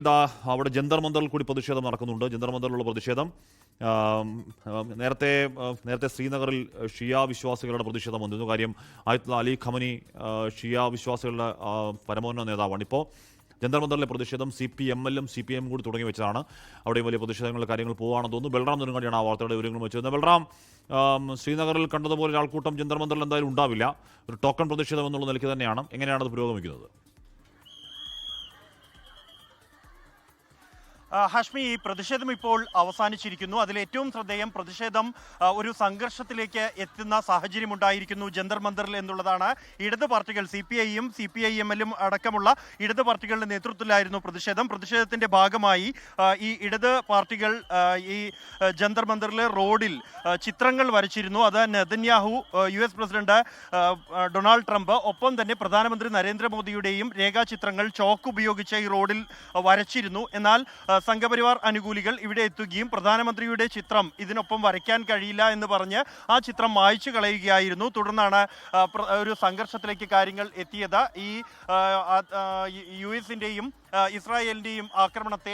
അവിടെ ജന്തർ മന്ദറിൽ കൂടി പ്രതിഷേധം നടക്കുന്നുണ്ട്. ജന്തർ മന്ദറിലുള്ള പ്രതിഷേധം നേരത്തെ ശ്രീനഗറിൽ ഷിയ വിശ്വാസികളുടെ പ്രതിഷേധം വന്നിരുന്നു. കാര്യം ആയത്തുള്ള അലി ഖമനി ഷിയ വിശ്വാസികളുടെ പരമോന്നത നേതാവാണ്. ഇപ്പോൾ ജന്തർ മന്ദറിലെ പ്രതിഷേധം CPM-ലും CPM കൂടി തുടങ്ങി വെച്ചതാണ്. അവിടെയും വലിയ പ്രതിഷേധങ്ങളുടെ കാര്യങ്ങൾ പോവുകയാണെന്ന് തോന്നുന്നു. ബൽറാം നെടുങ്ങാടിയാണ് ആ വാർത്തയുടെ വിവരങ്ങൾ വെച്ചത്. ബൽറാം, ശ്രീനഗറിൽ കണ്ടതുപോലെ ഒരാൾക്കൂട്ടം ജന്തർ മന്ദറിൽ എന്തായാലും ഉണ്ടാവില്ല. ഒരു ടോക്കൺ പ്രതിഷേധം എന്നുള്ള നിലയ്ക്ക് തന്നെയാണ്. എങ്ങനെയാണത് പുരോഗമിക്കുന്നത്? ഹാഷ്മി, ഈ പ്രതിഷേധം ഇപ്പോൾ അവസാനിച്ചിരിക്കുന്നു. അതിൽ ഏറ്റവും ശ്രദ്ധേയം പ്രതിഷേധം ഒരു സംഘർഷത്തിലേക്ക് എത്തുന്ന സാഹചര്യം ഉണ്ടായിരിക്കുന്നു ജന്തർ മന്ദറിൽ എന്നുള്ളതാണ്. ഇടത് പാർട്ടികൾ CPI-യും CPIM-ലും അടക്കമുള്ള ഇടത് പാർട്ടികളുടെ നേതൃത്വത്തിലായിരുന്നു പ്രതിഷേധത്തിന്റെ ഭാഗമായി ഈ ഇടത് പാർട്ടികൾ ഈ ജന്തർ മന്ദറിലെ റോഡിൽ ചിത്രങ്ങൾ വരച്ചിരുന്നു. അത് Netanyahu, US president Donald Trump, ഒപ്പം തന്നെ പ്രധാനമന്ത്രി നരേന്ദ്രമോദിയുടെയും രേഖാചിത്രങ്ങൾ ചോക്ക് ഉപയോഗിച്ച് ഈ റോഡിൽ വരച്ചിരുന്നു. എന്നാൽ സംഘപരിവാർ അനുകൂലികൾ ഇവിടെ എത്തുകയും പ്രധാനമന്ത്രിയുടെ ചിത്രം ഇതിനൊപ്പം വരയ്ക്കാൻ കഴിയില്ല എന്ന് പറഞ്ഞ് ആ ചിത്രം മായ്ച്ചു കളയുകയായിരുന്നു. തുടർന്നാണ് ഒരു സംഘർഷത്തിലേക്ക് കാര്യങ്ങൾ എത്തിയത്. ഈ US-ന്റെയും ഇസ്രായേലിന്റെയും ആക്രമണത്തെ,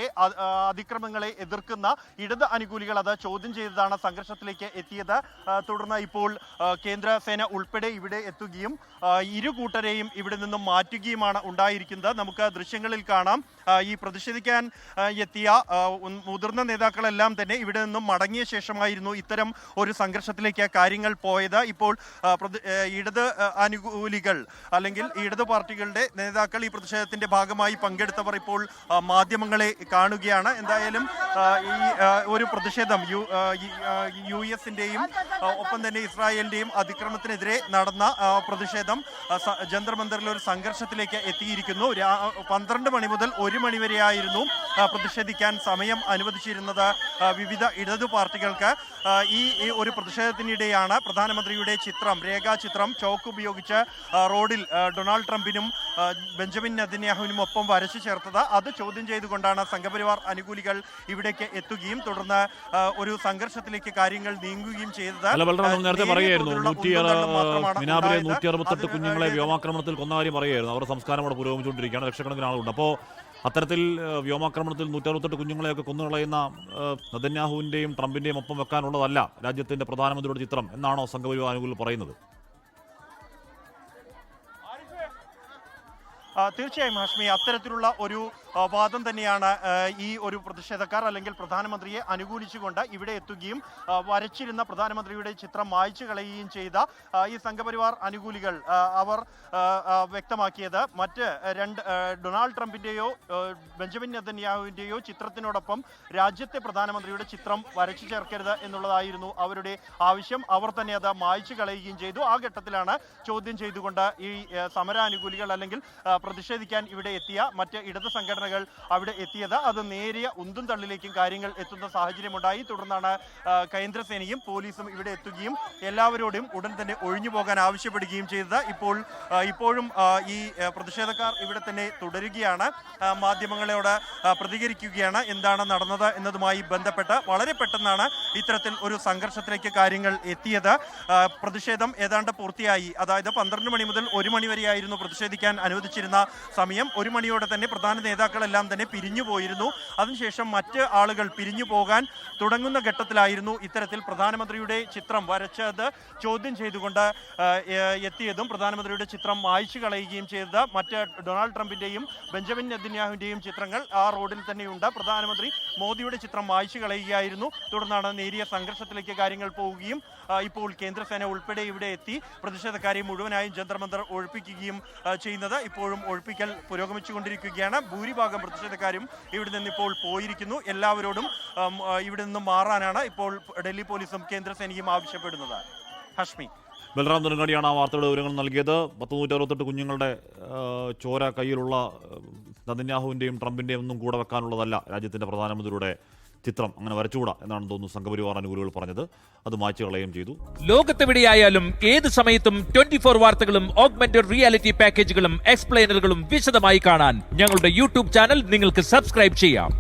അതിക്രമങ്ങളെ എതിർക്കുന്ന ഇടത് അനുകൂലികൾ അത് ചോദ്യം ചെയ്തതാണ് സംഘർഷത്തിലേക്ക് എത്തിയത്. തുടർന്ന് ഇപ്പോൾ കേന്ദ്ര സേന ഉൾപ്പെടെ ഇവിടെ എത്തുകയും ഇരു കൂട്ടരെയും ഇവിടെ നിന്നും മാറ്റുകയുമാണ് ഉണ്ടായിരിക്കുന്നത്. നമുക്ക് ദൃശ്യങ്ങളിൽ കാണാം. ഈ പ്രതിഷേധിക്കാൻ എത്തിയ മുതിർന്ന നേതാക്കളെല്ലാം തന്നെ ഇവിടെ നിന്നും മടങ്ങിയ ശേഷമായിരുന്നു ഇത്തരം ഒരു സംഘർഷത്തിലേക്ക് കാര്യങ്ങൾ പോയത്. ഇപ്പോൾ ഇടത് അനുകൂലികൾ അല്ലെങ്കിൽ ഇടത് പാർട്ടികളുടെ നേതാക്കൾ ഈ പ്രതിഷേധത്തിന്റെ ഭാഗമായി പങ്കെടുത്തവർ ഇപ്പോൾ മാധ്യമങ്ങളെ കാണുകയാണ്. എന്തായാലും ഈ ഒരു പ്രതിഷേധം US-ന്റെയും ഒപ്പം തന്നെ ഇസ്രായേലിന്റെയും അതിക്രമത്തിനെതിരെ നടന്ന പ്രതിഷേധം ജന്തർ മന്ദറിൽ ഒരു സംഘർഷത്തിലേക്ക് എത്തിയിരിക്കുന്നു. 12 മണി മുതൽ 1 മണി വരെയായിരുന്നു പ്രതിഷേധിക്കാൻ സമയം അനുവദിച്ചിരുന്നത് വിവിധ ഇടതു പാർട്ടികൾക്ക്. ഈ ഒരു പ്രതിഷേധത്തിനിടെയാണ് പ്രധാനമന്ത്രിയുടെ ചിത്രം, രേഖാചിത്രം ചോക്ക് ഉപയോഗിച്ച് റോഡിൽ ഡൊണാൾഡ് ട്രംപിനും ബെഞ്ചമിൻ നെതന്യാഹുവിനും ഒപ്പം വരച്ചു ചേർത്തത്. അത് ചോദ്യം ചെയ്തുകൊണ്ടാണ് സംഘപരിവാർ അനുകൂലികൾ ഇവിടേക്ക് എത്തുകയും തുടർന്ന് ഒരു സംഘർഷത്തിലേക്ക് കാര്യങ്ങൾ നീങ്ങുകയും ചെയ്തത്. നേരത്തെ പറയുകയായിരുന്നു 168 കുഞ്ഞുങ്ങളെ വ്യോമാക്രമണത്തിൽ കൊന്ന കാര്യം പറയുകയായിരുന്നു. അവരുടെ സംസ്കാരം അവിടെ പുരോഗമിച്ചുകൊണ്ടിരിക്കുകയാണ്. ലക്ഷക്കണക്കിന് ആളുണ്ട്. അപ്പോൾ അത്തരത്തിൽ വ്യോമാക്രമണത്തിൽ 168 കുഞ്ഞുങ്ങളെയൊക്കെ കൊന്നുകളയുന്ന നെതന്യാഹുവിന്റെയും ട്രംപിന്റെയും ഒപ്പം വെക്കാനുള്ളതല്ല രാജ്യത്തിന്റെ പ്രധാനമന്ത്രിയുടെ ചിത്രം എന്നാണോ സംഘപരിവാർ അനുകൂലികൾ പറയുന്നത്? തീർച്ചയായും ഹാഷ്മി, അത്തരത്തിലുള്ള ഒരു വാദം തന്നെയാണ് ഈ ഒരു പ്രതിഷേധക്കാർ അല്ലെങ്കിൽ പ്രധാനമന്ത്രിയെ അനുകൂലിച്ചുകൊണ്ട് ഇവിടെ എത്തുകയും വരച്ചിരുന്ന പ്രധാനമന്ത്രിയുടെ ചിത്രം മായ്ച്ചു കളയുകയും ചെയ്ത ഈ സംഘപരിവാർ അനുകൂലികൾ അവർ വ്യക്തമാക്കിയത് മറ്റ് ഡൊണാൾഡ് ട്രംപിന്റെയോ ബെഞ്ചമിൻ നെതന്യാഹുവിന്റെയോ ചിത്രത്തിനോടൊപ്പം രാജ്യത്തെ പ്രധാനമന്ത്രിയുടെ ചിത്രം വരച്ചു ചേർക്കരുത് എന്നുള്ളതായിരുന്നു അവരുടെ ആവശ്യം. അവർ തന്നെ അത് മായ്ച്ചു കളയുകയും ചെയ്തു. ആ ഘട്ടത്തിലാണ് ചോദ്യം ചെയ്തുകൊണ്ട് ഈ സമരാനുകൂലികൾ അല്ലെങ്കിൽ പ്രതിഷേധിക്കാൻ ഇവിടെ എത്തിയ മറ്റ് ഇടത് സംഘടനകൾ അവിടെ എത്തിയത്. അത് നേരിയ ഉന്തും തള്ളിലേക്കും കാര്യങ്ങൾ എത്തുന്ന സാഹചര്യമുണ്ടായി. തുടർന്നാണ് കേന്ദ്രസേനയും പോലീസും ഇവിടെ എത്തുകയും എല്ലാവരോടും ഉടൻ തന്നെ ഒഴിഞ്ഞു പോകാൻ ആവശ്യപ്പെടുകയും ചെയ്തത്. ഇപ്പോഴും ഈ പ്രതിഷേധക്കാർ ഇവിടെ തന്നെ തുടരുകയാണ്, മാധ്യമങ്ങളോട് പ്രതികരിക്കുകയാണ്. എന്താണ് നടന്നത് എന്നതുമായി ബന്ധപ്പെട്ട് വളരെ പെട്ടെന്നാണ് ഇത്തരത്തിൽ ഒരു സംഘർഷത്തിലേക്ക് കാര്യങ്ങൾ എത്തിയത്. പ്രതിഷേധം ഏതാണ്ട് പൂർത്തിയായി. അതായത് 12 മണി മുതൽ 1 മണി വരെയായിരുന്നു പ്രതിഷേധിക്കാൻ അനുവദിച്ചിരുന്ന സമയം. 1 മണിയോടെ തന്നെ പ്രധാന നേതാക്കളെല്ലാം തന്നെ പിരിഞ്ഞു പോയിരുന്നു. അതിനുശേഷം മറ്റ് ആളുകൾ പിരിഞ്ഞു പോകാൻ തുടങ്ങുന്ന ഘട്ടത്തിലായിരുന്നു ഇത്തരത്തിൽ പ്രധാനമന്ത്രിയുടെ ചിത്രം വരച്ചത് ചോദ്യം ചെയ്തുകൊണ്ട് എത്തിയതും പ്രധാനമന്ത്രിയുടെ ചിത്രം മായ്ച്ചു കളയുകയും ചെയ്തത്. മറ്റ് ഡൊണാൾഡ് ട്രംപിന്റെയും ബെഞ്ചമിൻ നെതന്യാഹുവിന്റെയും ചിത്രങ്ങൾ ആ റോഡിൽ തന്നെയുണ്ട്. പ്രധാനമന്ത്രി മോദിയുടെ ചിത്രം മായ്ച്ചു കളയുകയായിരുന്നു. തുടർന്നാണ് നേരിയ സംഘർഷത്തിലേക്ക് കാര്യങ്ങൾ പോവുകയും ഇപ്പോൾ കേന്ദ്രസേന ഉൾപ്പെടെ ഇവിടെ എത്തി പ്രതിഷേധക്കാരെ മുഴുവനായും ജന്തർ മന്ദർ ഒഴിപ്പിക്കുകയും ചെയ്യുന്നത്. ഇപ്പോഴും ഒഴിപ്പിക്കൽ പുരോഗമിച്ചുകൊണ്ടിരിക്കുകയാണ്. ഭൂരിഭാഗം പ്രതിഷേധക്കാരും ഇവിടെ നിന്ന് ഇപ്പോൾ പോയിരിക്കുന്നു. എല്ലാവരോടും ഇവിടെ നിന്നും മാറാനാണ് ഇപ്പോൾ ഡൽഹി പോലീസും കേന്ദ്രസേനയും ആവശ്യപ്പെടുന്നത്. ഹാഷ്മി, ബൽറാം നെടുങ്ങാടിയാണ് ആ വാർത്തയുടെ വിവരങ്ങൾ നൽകിയത്. 168 കുഞ്ഞുങ്ങളുടെ ചോര കയ്യിലുള്ള നെതന്യാഹുവിന്റെയും ട്രംപിന്റെയും ഒന്നും കൂടെ വെക്കാനുള്ളതല്ല രാജ്യത്തിന്റെ പ്രധാനമന്ത്രിയുടെ ചിത്രം, അങ്ങനെ വരച്ചുകൂടാ എന്നാണ് തോന്നുന്നു സംഘപരിവാർ അനുകൂലികൾ പറഞ്ഞത്. അത് മായ്ച്ചു കളയുകയും ചെയ്തു. ലോകത്തെവിടെയായാലും ഏത് സമയത്തും 24 വാർത്തകളും ഓഗ്മെന്റഡ് റിയാലിറ്റി പാക്കേജുകളും എക്സ്പ്ലെയിനറുകളും വിശദമായി കാണാൻ ഞങ്ങളുടെ YouTube ചാനൽ നിങ്ങൾക്ക് സബ്സ്ക്രൈബ് ചെയ്യാം.